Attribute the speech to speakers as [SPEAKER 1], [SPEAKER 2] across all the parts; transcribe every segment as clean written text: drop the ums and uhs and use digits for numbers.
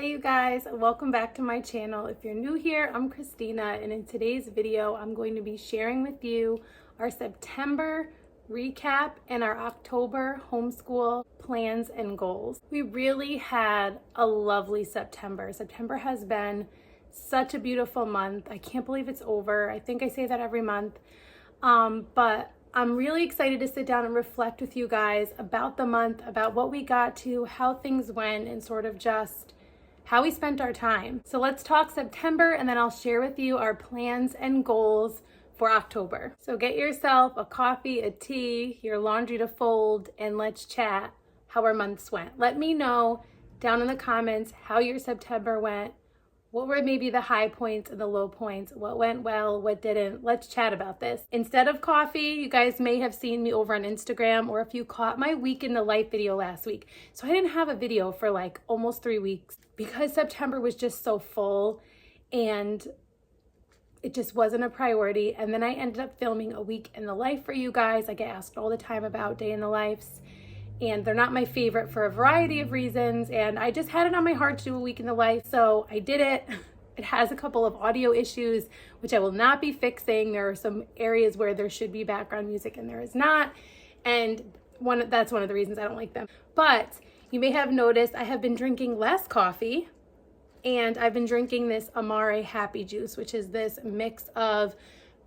[SPEAKER 1] Hey you guys, welcome back to my channel. If you're new here, I'm Christina, and in today's video, I'm going to be sharing with you our September recap and our October homeschool plans and goals. We really had a lovely September. September has been such a beautiful month. I can't believe it's over. I think I say that every month, but I'm really excited to sit down and reflect with you guys about the month, about what we got to, how things went, and sort of just how we spent our time. So let's talk September, and then I'll share with you our plans and goals for October. So get yourself a coffee, a tea, your laundry to fold, and let's chat how our months went. Let me know down in the comments how your September went. What were maybe the high points and the low points? What went well, what didn't? Let's chat about this. Instead of coffee, you guys may have seen me over on Instagram, or if you caught my week in the life video last week. So I didn't have a video for like almost 3 weeks because September was just so full and it just wasn't a priority. And then I ended up filming a week in the life for you guys. I get asked all the time about day in the lives, and they're not my favorite for a variety of reasons, and I just had it on my heart to do a week in the life, so I did it. It has a couple of audio issues, which I will not be fixing. There are some areas where there should be background music and there is not, and that's one of the reasons I don't like them. But you may have noticed I have been drinking less coffee, and I've been drinking this Amare Happy Juice, which is this mix of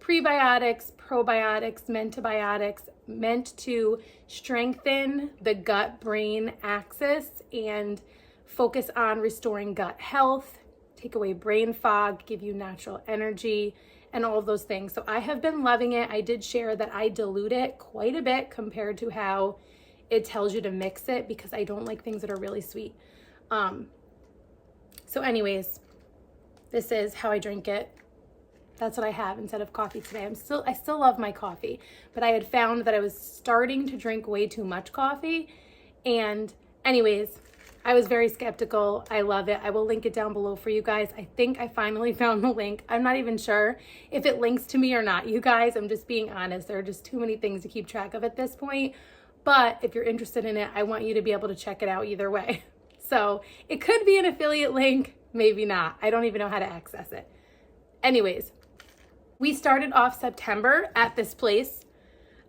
[SPEAKER 1] prebiotics, probiotics, mentobiotics, meant to strengthen the gut-brain axis and focus on restoring gut health, take away brain fog, give you natural energy, and all of those things. So I have been loving it. I did share that I dilute it quite a bit compared to how it tells you to mix it, because I don't like things that are really sweet. So anyways, this is how I drink it. That's what I have instead of coffee today. I still love my coffee, but I had found that I was starting to drink way too much coffee. And anyways, I was very skeptical. I love it. I will link it down below for you guys. I think I finally found the link. I'm not even sure if it links to me or not, you guys. I'm just being honest. There are just too many things to keep track of at this point. But if you're interested in it, I want you to be able to check it out either way. So it could be an affiliate link, maybe not. I don't even know how to access it. Anyways, we started off September at this place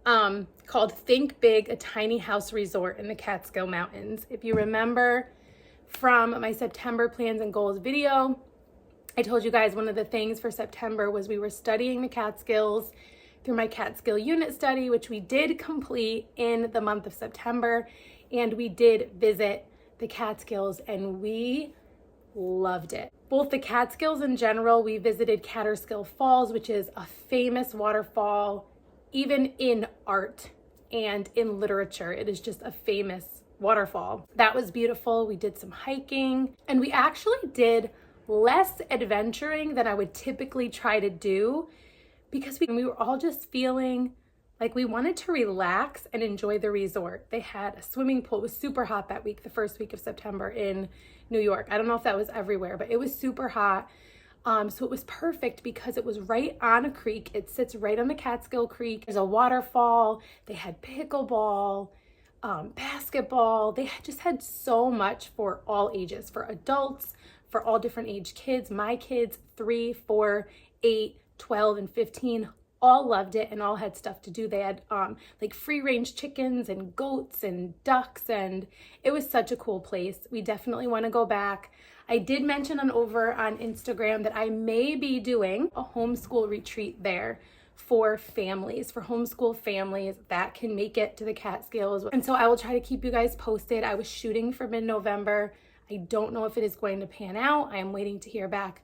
[SPEAKER 1] called Think Big, a tiny house resort in the Catskill Mountains. If you remember from my September plans and goals video, I told you guys one of the things for September was we were studying the Catskills through my Catskill unit study, which we did complete in the month of September, and we did visit the Catskills, and we loved it. Both the Catskills in general, we visited Catskill Falls, which is a famous waterfall, even in art and in literature. It is just a famous waterfall. That was beautiful. We did some hiking, and we actually did less adventuring than I would typically try to do, because we were all just feeling like we wanted to relax and enjoy the resort. They had a swimming pool. It was super hot that week, the first week of September in New York. I don't know if that was everywhere, but it was super hot. So it was perfect because it was right on a creek. It sits right on the Catskill Creek. There's a waterfall. They had pickleball, basketball. They just had so much for all ages, for adults, for all different age kids. My kids, 3, 4, 8, 12, and 15, all loved it and all had stuff to do. They had like free range chickens and goats and ducks, and it was such a cool place. We definitely want to go back. I did mention over on Instagram that I may be doing a homeschool retreat there for families, for homeschool families that can make it to the Catskills. And so I will try to keep you guys posted. I was shooting for mid-November. I don't know if it is going to pan out. I am waiting to hear back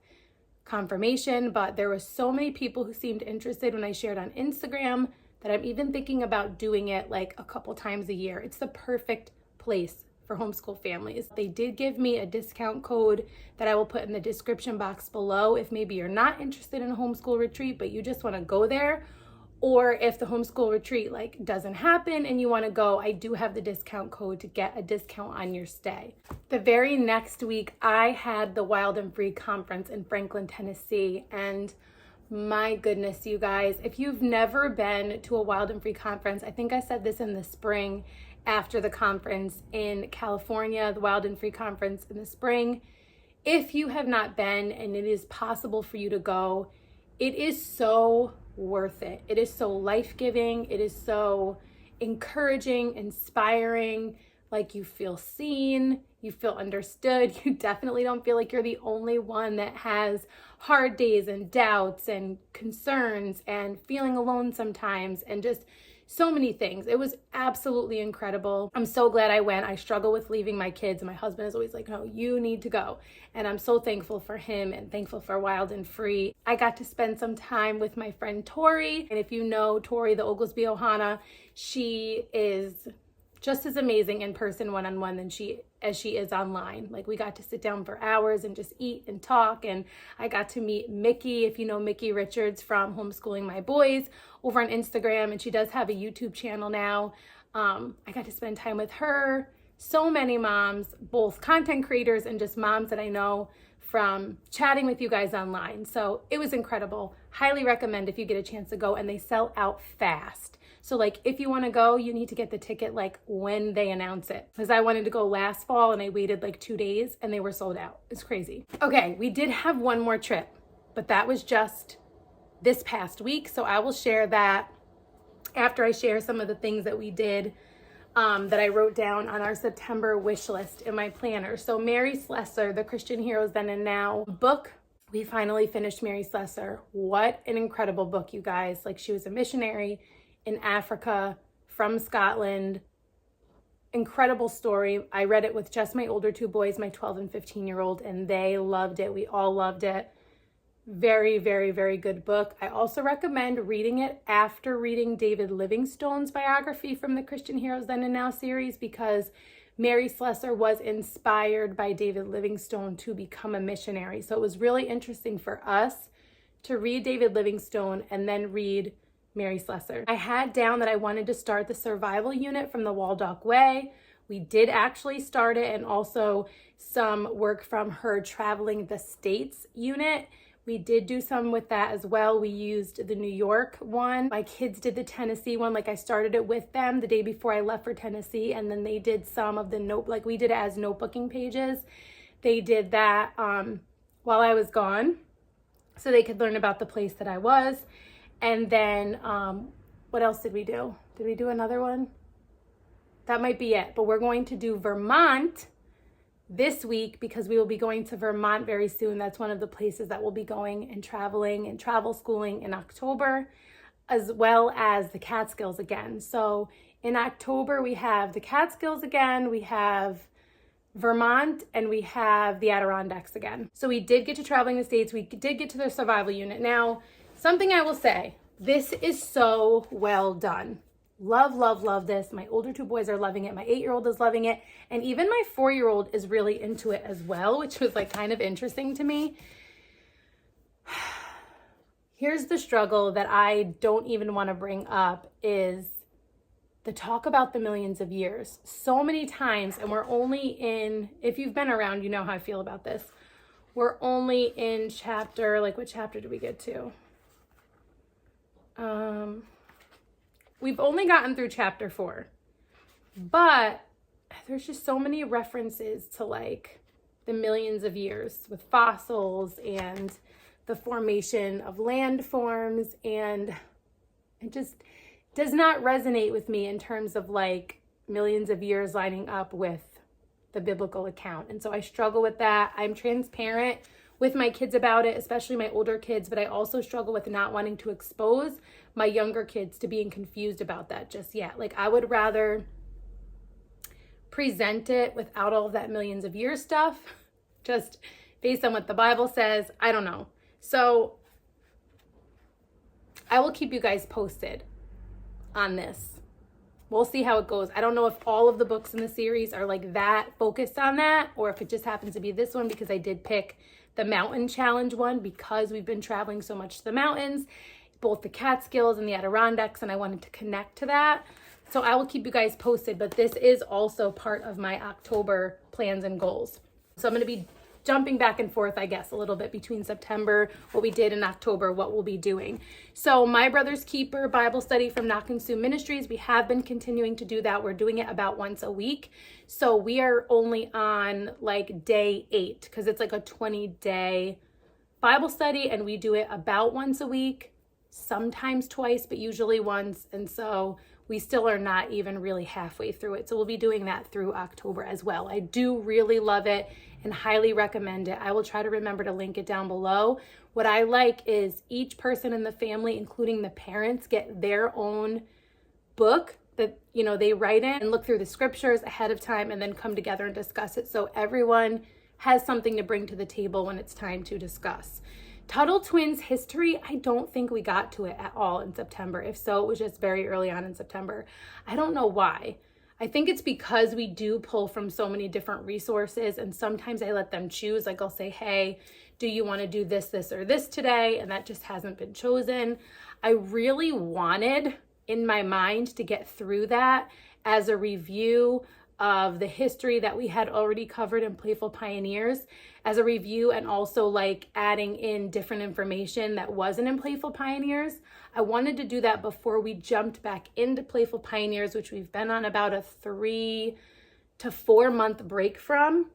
[SPEAKER 1] confirmation, but there were so many people who seemed interested when I shared on Instagram that I'm even thinking about doing it like a couple times a year. It's the perfect place for homeschool families. They did give me a discount code that I will put in the description box below if maybe you're not interested in a homeschool retreat, but you just want to go there. Or if the homeschool retreat like doesn't happen and you want to go, I do have the discount code to get a discount on your stay. The very next week, I had the Wild and Free conference in Franklin, Tennessee. And my goodness, you guys, if you've never been to a Wild and Free conference, I think I said this in the spring after the conference in California, the Wild and Free conference in the spring, If you have not been and it is possible for you to go, it is so worth it. It is so life-giving. It is so encouraging, inspiring. Like, you feel seen, you feel understood. You definitely don't feel like you're the only one that has hard days and doubts and concerns and feeling alone sometimes and just so many things. It was absolutely incredible. I'm so glad I went. I struggle with leaving my kids, and my husband is always like, no, you need to go. And I'm so thankful for him and thankful for Wild and Free. I got to spend some time with my friend Tori. And if you know Tori, the Oglesby Ohana, she is just as amazing in person one-on-one as she is online. Like, we got to sit down for hours and just eat and talk. And I got to meet Mickey, if you know Mickey Richards from Homeschooling My Boys, over on Instagram. And she does have a YouTube channel now. I got to spend time with her. So many moms, both content creators and just moms that I know from chatting with you guys online. So it was incredible. Highly recommend if you get a chance to go, and they sell out fast. So like, if you want to go, you need to get the ticket like when they announce it. Because I wanted to go last fall and I waited like 2 days and they were sold out. It's crazy. Okay, we did have one more trip, but that was just this past week. So I will share that after I share some of the things that we did that I wrote down on our September wish list in my planner. So Mary Slessor, The Christian Heroes Then and Now book. We finally finished Mary Slessor. What an incredible book, you guys. Like, she was a missionary in Africa from Scotland. Incredible story. I read it with just my older 2 boys, my 12 and 15-year-old, and they loved it. We all loved it. Very, very, very good book. I also recommend reading it after reading David Livingstone's biography from the Christian Heroes Then and Now series, because Mary Slessor was inspired by David Livingstone to become a missionary. So it was really interesting for us to read David Livingstone and then read Mary Slessor. I had down that I wanted to start the survival unit from the Waldock Way. We did actually start it, and also some work from her Traveling the States unit. We did do some with that as well. We used the New York one. My kids did the Tennessee one. Like, I started it with them the day before I left for Tennessee, and then they did some of the like we did it as notebooking pages. They did that while I was gone, so they could learn about the place that I was. And then what else did we do? Did we do another one? That might be it. But we're going to do Vermont this week, because we will be going to Vermont very soon. That's one of the places that we'll be going and traveling and travel schooling in October, as well as the Catskills again. So in October, we have the Catskills again, we have Vermont, and we have the Adirondacks again. So we did get to Traveling the States. We did get to the survival unit. Now, something I will say, this is so well done. Love, love, love this. My older 2 boys are loving it. My 8-year-old is loving it. And even my 4-year-old is really into it as well, which was like kind of interesting to me. Here's the struggle that I don't even want to bring up, is the talk about the millions of years. So many times, and we're only in, if you've been around, you know how I feel about this. We're only in chapter, like, what chapter did we get to? We've only gotten through chapter 4, but there's just so many references to like the millions of years with fossils and the formation of landforms, and it just does not resonate with me in terms of like millions of years lining up with the biblical account. And so I struggle with that. I'm transparent with my kids about it, especially my older kids, but I also struggle with not wanting to expose my younger kids to being confused about that just yet. Like, I would rather present it without all of that millions of years stuff, just based on what the Bible says. I don't know. So I will keep you guys posted on this. We'll see how it goes. I don't know if all of the books in the series are like that focused on that, or if it just happens to be this one, because I did pick the mountain challenge one because we've been traveling so much to the mountains, both the Catskills and the Adirondacks, and I wanted to connect to that. So I will keep you guys posted, but this is also part of my October plans and goals. So I'm going to be jumping back and forth, I guess, a little bit between September, what we did in October, what we'll be doing. So My Brother's Keeper Bible study from Knock and Sue Ministries, we have been continuing to do that. We're doing it about once a week. So we are only on like day 8 because it's like a 20-day Bible study, and we do it about once a week, sometimes twice, but usually once. And so we still are not even really halfway through it. So we'll be doing that through October as well. I do really love it and highly recommend it. I will try to remember to link it down below. What I like is each person in the family, including the parents, get their own book that, you know, they write in and look through the scriptures ahead of time and then come together and discuss it. So everyone has something to bring to the table when it's time to discuss. Tuttle Twins history, I don't think we got to it at all in September. If so, it was just very early on in September. I don't know why. I think it's because we do pull from so many different resources, and sometimes I let them choose. Like I'll say, hey, do you want to do this, this, or this today? And that just hasn't been chosen. I really wanted in my mind to get through that as a review of the history that we had already covered in Playful Pioneers, as a review, and also like adding in different information that wasn't in Playful Pioneers. I wanted to do that before we jumped back into Playful Pioneers, which we've been on about a 3 to 4 month break from.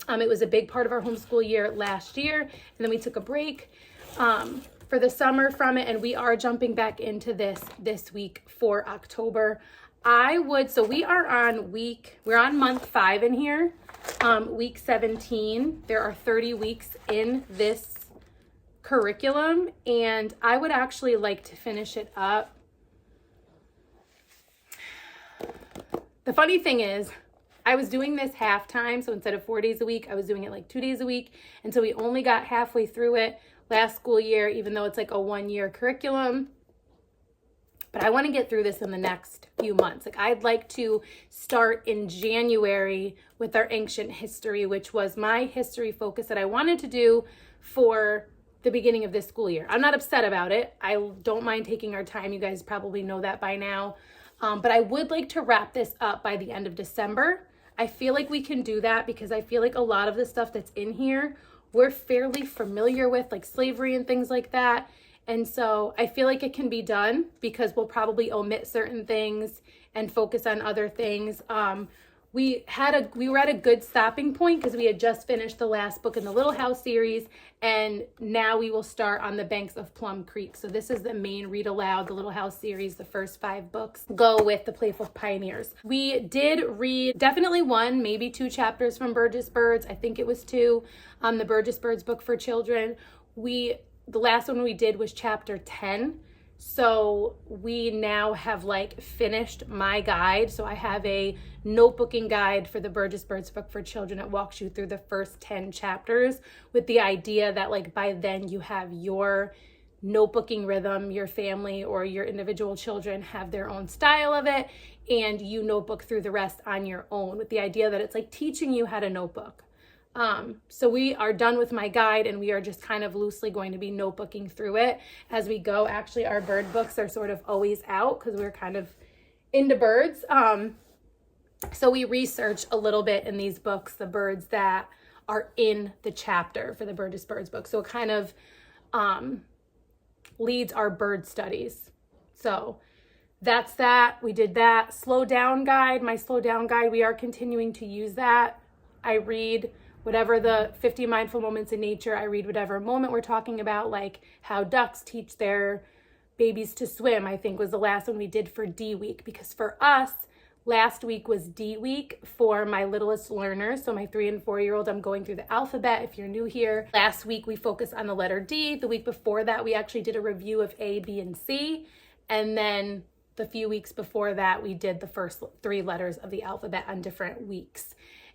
[SPEAKER 1] It was a big part of our homeschool year last year, and then we took a break for the summer from it, and we are jumping back into this week for October. So we are we're on month 5 in here, week 17. There are 30 weeks in this curriculum, and I would actually like to finish it up. The funny thing is, I was doing this half time, so instead of 4 days a week, I was doing it like 2 days a week, and so we only got halfway through it last school year, even though it's like a 1-year curriculum. But I want to get through this in the next few months. Like I'd like to start in January with our ancient history, which was my history focus that I wanted to do for the beginning of this school year. I'm not upset about it. I don't mind taking our time. You guys probably know that by now. But I would like to wrap this up by the end of December. I feel like we can do that because I feel like a lot of the stuff that's in here, we're fairly familiar with, like slavery and things like that. And so I feel like it can be done because we'll probably omit certain things and focus on other things. We were at a good stopping point because we had just finished the last book in the Little House series, and now we will start on the banks of Plum Creek. So this is the main read aloud, the Little House series. The first 5 books go with the Playful Pioneers. We did read definitely 1, maybe 2 chapters from Burgess Birds. I think it was 2, the Burgess Birds book for children. The last one we did was chapter 10. So we now have like finished my guide. So I have a notebooking guide for the Burgess Birds book for children. It walks you through the first 10 chapters with the idea that like by then you have your notebooking rhythm, your family or your individual children have their own style of it, and you notebook through the rest on your own with the idea that it's like teaching you how to notebook. So we are done with my guide, and we are just kind of loosely going to be notebooking through it as we go. Actually, our bird books are sort of always out because we're kind of into birds. So we research a little bit in these books, the birds that are in the chapter for the Burgess Birds book. So it kind of leads our bird studies. So that's that. We did that. Slow down guide, my slow down guide, we are continuing to use that. I read whatever the 50 mindful moments in nature, I read whatever moment we're talking about, like how ducks teach their babies to swim, I think was the last one we did for D week, because for us, last week was D week for my littlest learners. So my 3 and 4-year-old, I'm going through the alphabet if you're new here. Last week we focused on the letter D. The week before that, we actually did a review of A, B, and C. And then the few weeks before that, we did the first 3 letters of the alphabet on different weeks.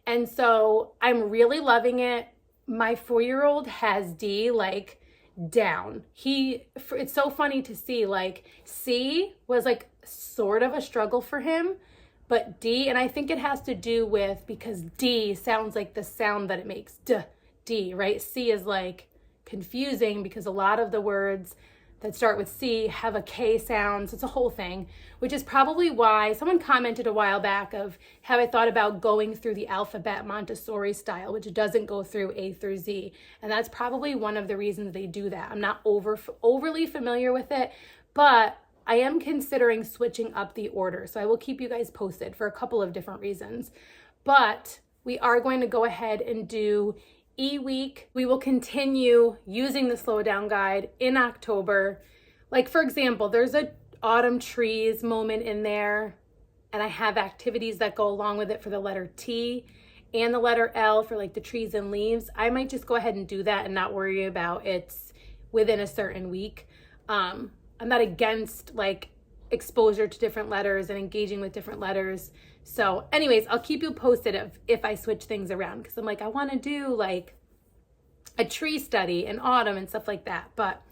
[SPEAKER 1] And so I'm really loving it. My 4-year-old has D like down. It's so funny to see, like C was like sort of a struggle for him, but D, and I think it has to do with, because D sounds like the sound that it makes, D, right? C is like confusing because a lot of the words that start with C have a K sound. So it's a whole thing, which is probably why someone commented a while back of, have I thought about going through the alphabet Montessori style, which doesn't go through A through Z. And that's probably one of the reasons they do that. I'm not overly familiar with it, but I am considering switching up the order. So I will keep you guys posted for a couple of different reasons. But we are going to go ahead and do E-Week. We will continue using the Slow Down Guide in October. Like, for example, there's a autumn trees moment in there, and I have activities that go along with it for the letter T and the letter L for like the trees and leaves. I might just go ahead and do that and not worry about it's within a certain week. I'm not against like exposure to different letters and engaging with different letters. So anyways, I'll keep you posted if I switch things around, because I'm like, I want to do like a tree study in autumn and stuff like that. But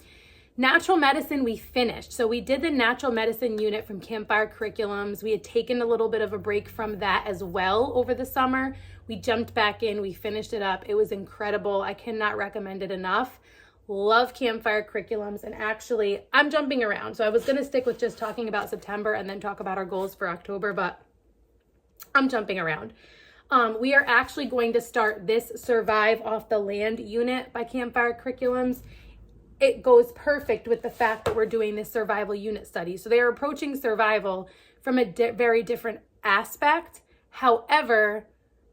[SPEAKER 1] natural medicine, we finished. So we did the natural medicine unit from Campfire Curriculums. We had taken a little bit of a break from that as well over the summer. We jumped back in, we finished it up. It was incredible. I cannot recommend it enough. Love Campfire Curriculums. And actually, I'm jumping around. So I was going to stick with just talking about September and then talk about our goals for October, but I'm jumping around. We are actually going to start this Survive Off the Land unit by Campfire Curriculums. It goes perfect with the fact that we're doing this survival unit study. So they are approaching survival from a very different aspect. However,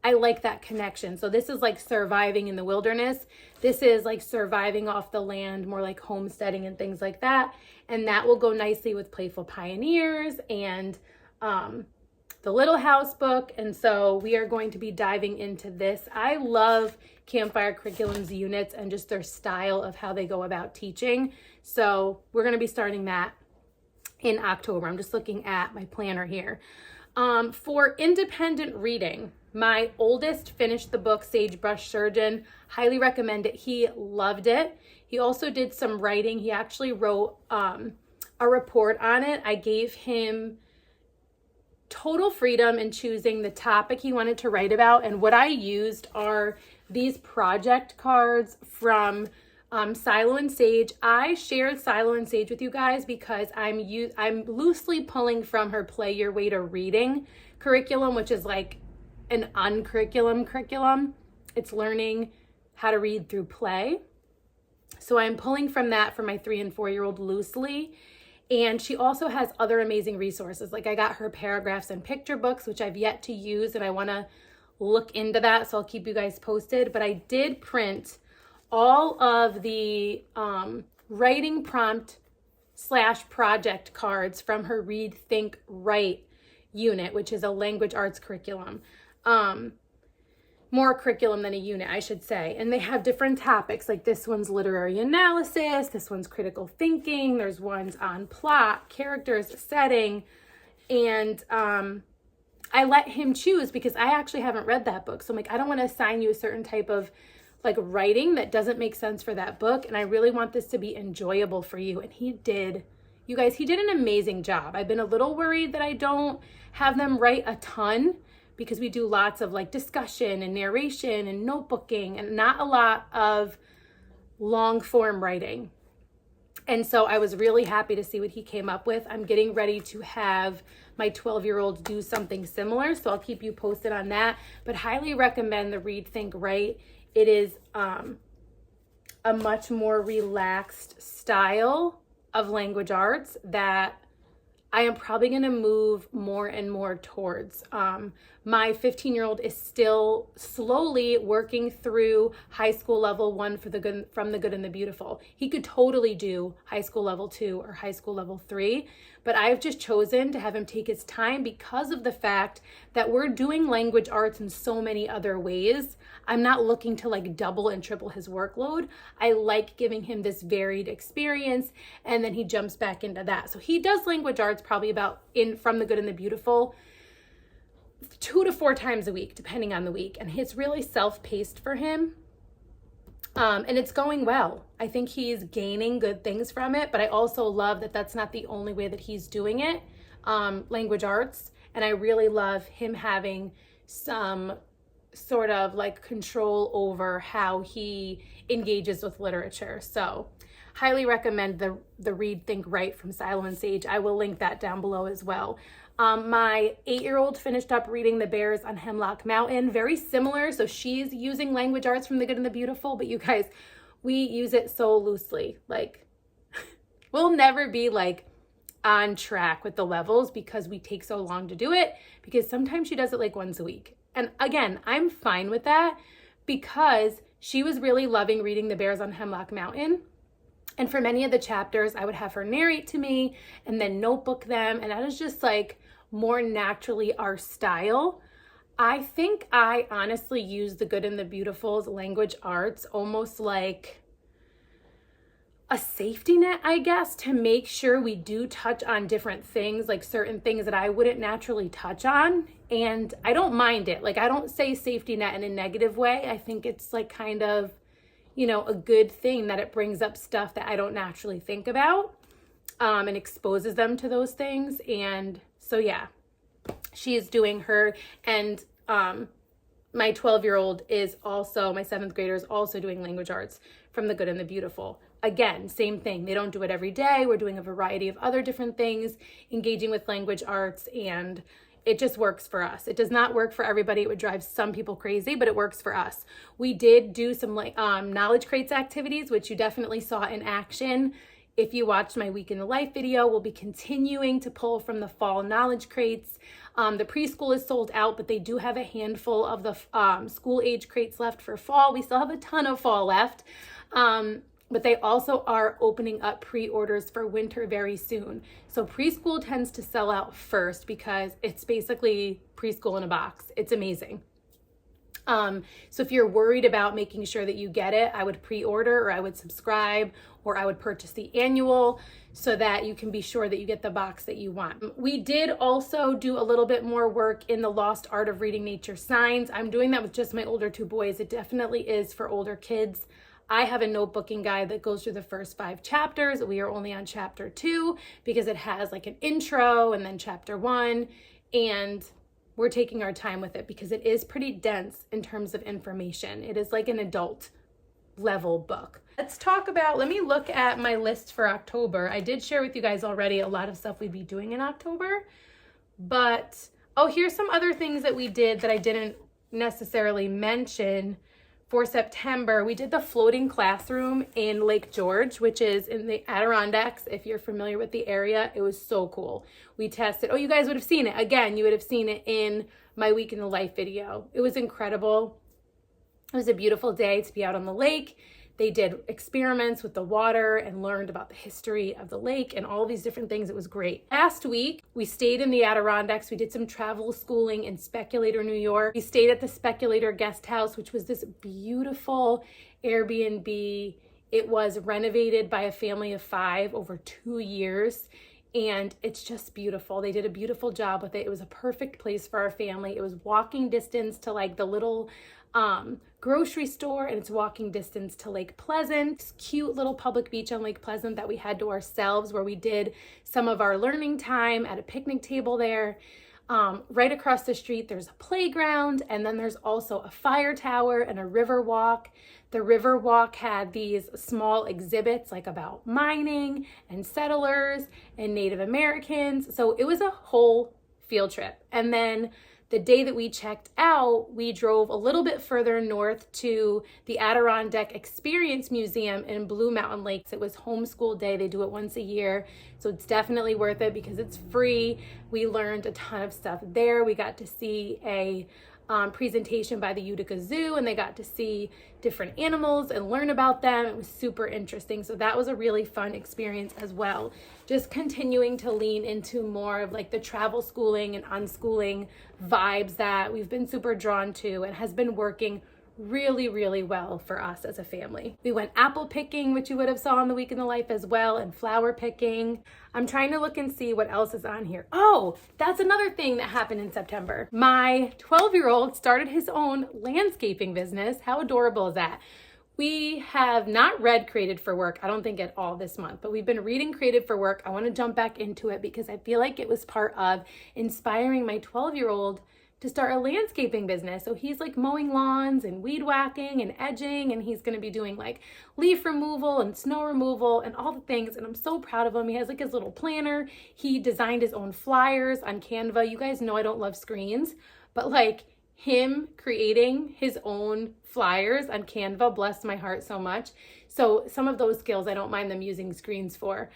[SPEAKER 1] I like that connection. So this is like surviving in the wilderness. This is like surviving off the land, more like homesteading and things like that. And that will go nicely with Playful Pioneers and the Little House book. And so we are going to be diving into this. I love Campfire Curriculums units and just their style of how they go about teaching. So we're going to be starting that in October. I'm just looking at my planner here. For independent reading, my oldest finished the book Sagebrush Surgeon. Highly recommend it. He loved it. He also did some writing. He actually wrote a report on it. I gave him total freedom in choosing the topic he wanted to write about. And what I used are these project cards from Silo and Sage. I shared Silo and Sage with you guys because I'm loosely pulling from her Play Your Way to Reading curriculum, which is like an uncurriculum curriculum. It's learning how to read through play. So I'm pulling from that for my 3 and 4-year-old loosely. And she also has other amazing resources. Like I got her paragraphs and picture books, which I've yet to use, and I want to look into that. So I'll keep you guys posted. But I did print all of the writing prompt / project cards from her Read, Think, Write unit, which is a language arts curriculum. More curriculum than a unit, I should say. And they have different topics, like this one's literary analysis, this one's critical thinking, there's ones on plot, characters, setting, and I let him choose because I actually haven't read that book. So I'm like, I don't want to assign you a certain type of like writing that doesn't make sense for that book, and I really want this to be enjoyable for you. And he did. You guys, he did an amazing job. I've been a little worried that I don't have them write a ton, because we do lots of like discussion and narration and notebooking and not a lot of long form writing. And so I was really happy to see what he came up with. I'm getting ready to have my 12-year-old do something similar, so I'll keep you posted on that. But highly recommend the Read, Think, Write. It is a much more relaxed style of language arts that I am probably going to move more and more towards. My 15-year-old is still slowly working through high school level 1 for the good, from the Good and the Beautiful. He could totally do high school level 2 or high school level 3, but I've just chosen to have him take his time because of the fact that we're doing language arts in so many other ways. I'm not looking to like double and triple his workload. I like giving him this varied experience, and then he jumps back into that. So he does language arts probably about from the Good and the Beautiful 2 to 4 times a week, depending on the week. And it's really self-paced for him. And it's going well. I think he's gaining good things from it, but I also love that that's not the only way that he's doing it, language arts. And I really love him having some sort of like control over how he engages with literature. So highly recommend the Read, Think, Write from Silo and Sage. I will link that down below as well. My 8-year-old finished up reading The Bears on Hemlock Mountain. Very similar. So she's using language arts from The Good and the Beautiful, but you guys, we use it so loosely. Like, we'll never be like on track with the levels because we take so long to do it, because sometimes she does it like once a week. And again, I'm fine with that because she was really loving reading The Bears on Hemlock Mountain. And for many of the chapters, I would have her narrate to me and then notebook them. And that is just like more naturally our style. I think I honestly use The Good and the Beautiful's language arts almost like a safety net, I guess, to make sure we do touch on different things, like certain things that I wouldn't naturally touch on. And I don't mind it. Like, I don't say safety net in a negative way. I think it's like kind of, you know, a good thing that it brings up stuff that I don't naturally think about, and exposes them to those things. And so, yeah, she is doing her. And my 12-year-old is also, my 7th grader is also doing language arts from The Good and the Beautiful. Again, same thing. They don't do it every day. We're doing a variety of other different things, engaging with language arts, and it just works for us. It does not work for everybody. It would drive some people crazy, but it works for us. We did do some knowledge crates activities, which you definitely saw in action. If you watched my Week in the Life video, we'll be continuing to pull from the fall knowledge crates. The preschool is sold out, but they do have a handful of the school age crates left for fall. We still have a ton of fall left. But they also are opening up pre-orders for winter very soon. So preschool tends to sell out first because it's basically preschool in a box. It's amazing. So if you're worried about making sure that you get it, I would pre-order, or I would subscribe, or I would purchase the annual so that you can be sure that you get the box that you want. We did also do a little bit more work in the Lost Art of Reading Nature Signs. I'm doing that with just my older 2 boys. It definitely is for older kids. I have a notebooking guide that goes through the first 5 chapters. We are only on chapter 2 because it has like an intro and then chapter 1. And we're taking our time with it because it is pretty dense in terms of information. It is like an adult level book. Let me look at my list for October. I did share with you guys already a lot of stuff we'd be doing in October. But, oh, here's some other things that we did that I didn't necessarily mention. For September, we did the floating classroom in Lake George, which is in the Adirondacks. If you're familiar with the area, it was so cool. We tested, oh, you guys would have seen it. Again, you would have seen it in my Week in the Life video. It was incredible. It was a beautiful day to be out on the lake. They did experiments with the water and learned about the history of the lake and all these different things. It was great. Last week, we stayed in the Adirondacks. We did some travel schooling in Speculator, New York. We stayed at the Speculator Guest House, which was this beautiful Airbnb. It was renovated by a family of 5 over 2 years. And it's just beautiful. They did a beautiful job with it. It was a perfect place for our family. It was walking distance to like the little grocery store, and it's walking distance to Lake Pleasant. This cute little public beach on Lake Pleasant that we had to ourselves, where we did some of our learning time at a picnic table there. Right across the street, there's a playground, and then there's also a fire tower and a river walk. The river walk had these small exhibits like about mining and settlers and Native Americans. So it was a whole field trip. And then the day that we checked out, we drove a little bit further north to the Adirondack Experience Museum in Blue Mountain Lakes. It was Homeschool Day. They do it once a year. So it's definitely worth it because it's free. We learned a ton of stuff there. We got to see a presentation by the Utica Zoo, and they got to see different animals and learn about them. It was super interesting. So that was a really fun experience as well. Just continuing to lean into more of like the travel schooling and unschooling vibes that we've been super drawn to and has been working really, really well for us as a family. We went apple picking, which you would have saw on the Week in the Life as well, and flower picking. I'm trying to look and see what else is on here. Oh, that's another thing that happened in September. My 12-year-old started his own landscaping business. How adorable is that? We have not read Created for Work, I don't think at all this month, but we've been reading Created for Work. I want to jump back into it because I feel like it was part of inspiring my 12-year-old to start a landscaping business. So he's like mowing lawns and weed whacking and edging, and he's going to be doing like leaf removal and snow removal and all the things. And I'm so proud of him. He has like his little planner. He designed his own flyers on Canva. You guys know I don't love screens, but like him creating his own flyers on Canva blessed my heart so much. So some of those skills, I don't mind them using screens for.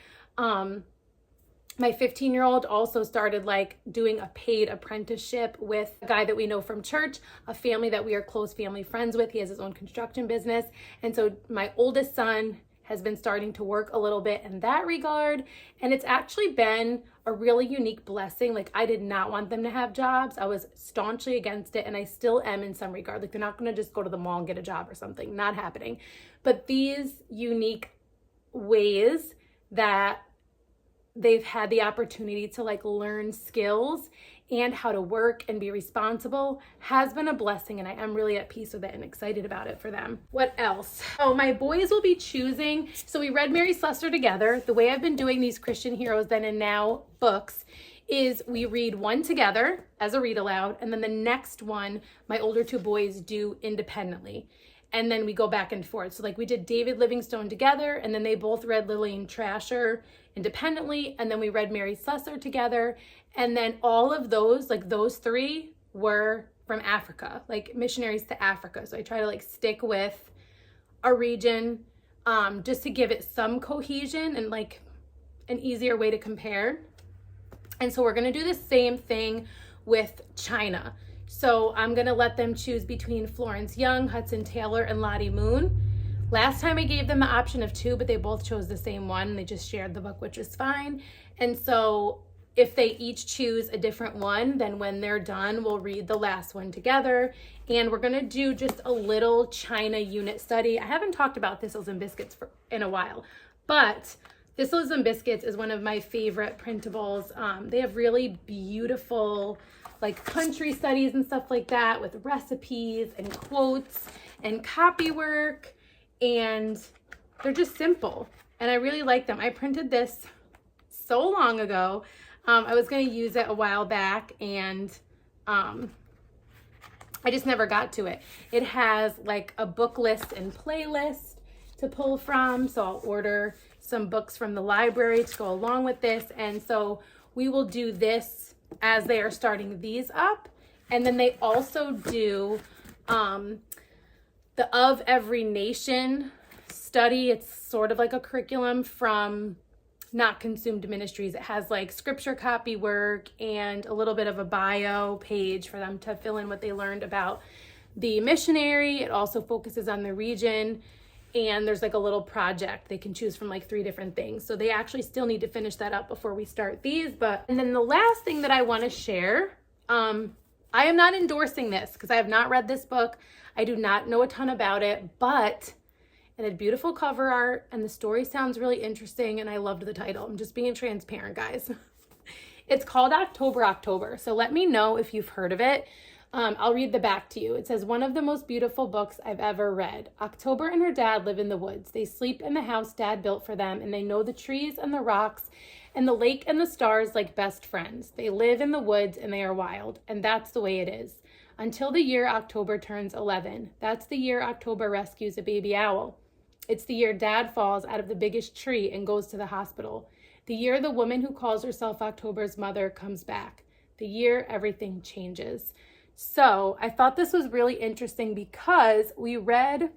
[SPEAKER 1] My 15-year-old also started like doing a paid apprenticeship with a guy that we know from church, a family that we are close family friends with. He has his own construction business. And so my oldest son has been starting to work a little bit in that regard. And it's actually been a really unique blessing. Like, I did not want them to have jobs. I was staunchly against it, and I still am in some regard. Like, they're not going to just go to the mall and get a job or something. Not happening. But these unique ways that they've had the opportunity to like learn skills and how to work and be responsible has been a blessing, and I am really at peace with it and excited about it for them. What else? Oh, my boys will be choosing. So we read Mary Slessor together. The way I've been doing these Christian Heroes Then and Now books is we read one together as a read aloud, and then the next one my older two boys do independently. And then we go back and forth. So like we did David Livingstone together, and then they both read Lillian Trasher independently, and then we read Mary Slessor together. And then all of those, like those three were from Africa, like missionaries to Africa. So I try to like stick with a region just to give it some cohesion and like an easier way to compare. And so we're gonna do the same thing with China. So I'm gonna let them choose between Florence Young, Hudson Taylor, and Lottie Moon. Last time I gave them the option of two, but they both chose the same one. They just shared the book, which was fine. And so if they each choose a different one, then when they're done, we'll read the last one together. And we're gonna do just a little China unit study. I haven't talked about Thistles and Biscuits in a while, but Thistles and Biscuits is one of my favorite printables. They have really beautiful like country studies and stuff like that with recipes and quotes and copy work, and they're just simple and I really like them. I printed this so long ago. I was going to use it a while back, and I just never got to it. It has like a book list and playlist to pull from, so I'll order some books from the library to go along with this. And so we will do this as they are starting these up. And then they also do the Of Every Nation study. It's sort of like a curriculum from Not Consumed Ministries. It has like scripture copy work and a little bit of a bio page for them to fill in what they learned about the missionary. It also focuses on the region, and there's like a little project they can choose from like 3 different things. So they actually still need to finish that up before we start these. And then the last thing that I want to share, I am not endorsing this because I have not read this book. I do not know a ton about it, but it had beautiful cover art and the story sounds really interesting, and I loved the title. I'm just being transparent, guys. It's called October, October. So let me know if you've heard of it. I'll read the back to you. It says, one of the most beautiful books I've ever read. October and her dad live in the woods. They sleep in the house Dad built for them, and they know the trees and the rocks and the lake and the stars like best friends. They live in the woods and they are wild, and that's the way it is. Until the year October turns 11. That's the year October rescues a baby owl. It's the year Dad falls out of the biggest tree and goes to the hospital. The year the woman who calls herself October's mother comes back. The year everything changes. So I thought this was really interesting because we read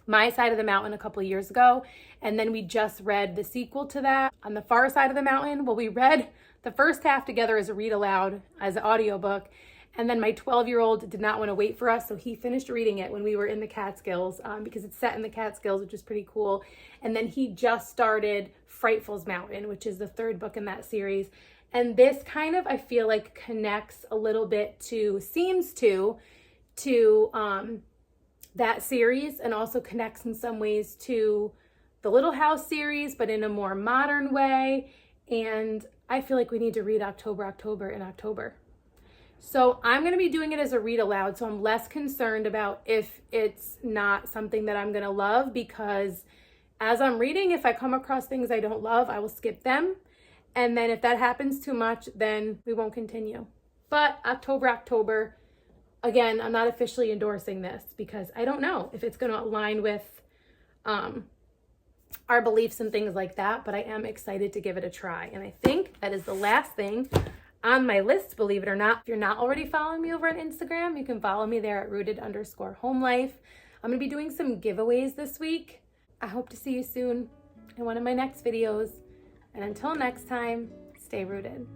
[SPEAKER 1] My Side of the Mountain a couple of years ago, and then we just read the sequel to that, On the Far Side of the Mountain. Well, we read the first half together as a read aloud, as an audiobook, and then my 12-year-old did not want to wait for us, so he finished reading it when we were in the Catskills, because it's set in the Catskills, which is pretty cool. And then he just started Frightful's Mountain, which is the 3rd book in that series. And this kind of, I feel like, connects a little bit seems to that series, and also connects in some ways to the Little House series, but in a more modern way. And I feel like we need to read October, October in October. So I'm going to be doing it as a read aloud, so I'm less concerned about if it's not something that I'm going to love, because as I'm reading, if I come across things I don't love, I will skip them. And then if that happens too much, then we won't continue. But October, October Again, I'm not officially endorsing this because I don't know if it's going to align with our beliefs and things like that, but I am excited to give it a try. And I think that is the last thing on my list, believe it or not. If you're not already following me over on Instagram, you can follow me there at rooted_homelife. I'm going to be doing some giveaways this week. I hope to see you soon in one of my next videos. And until next time, stay rooted.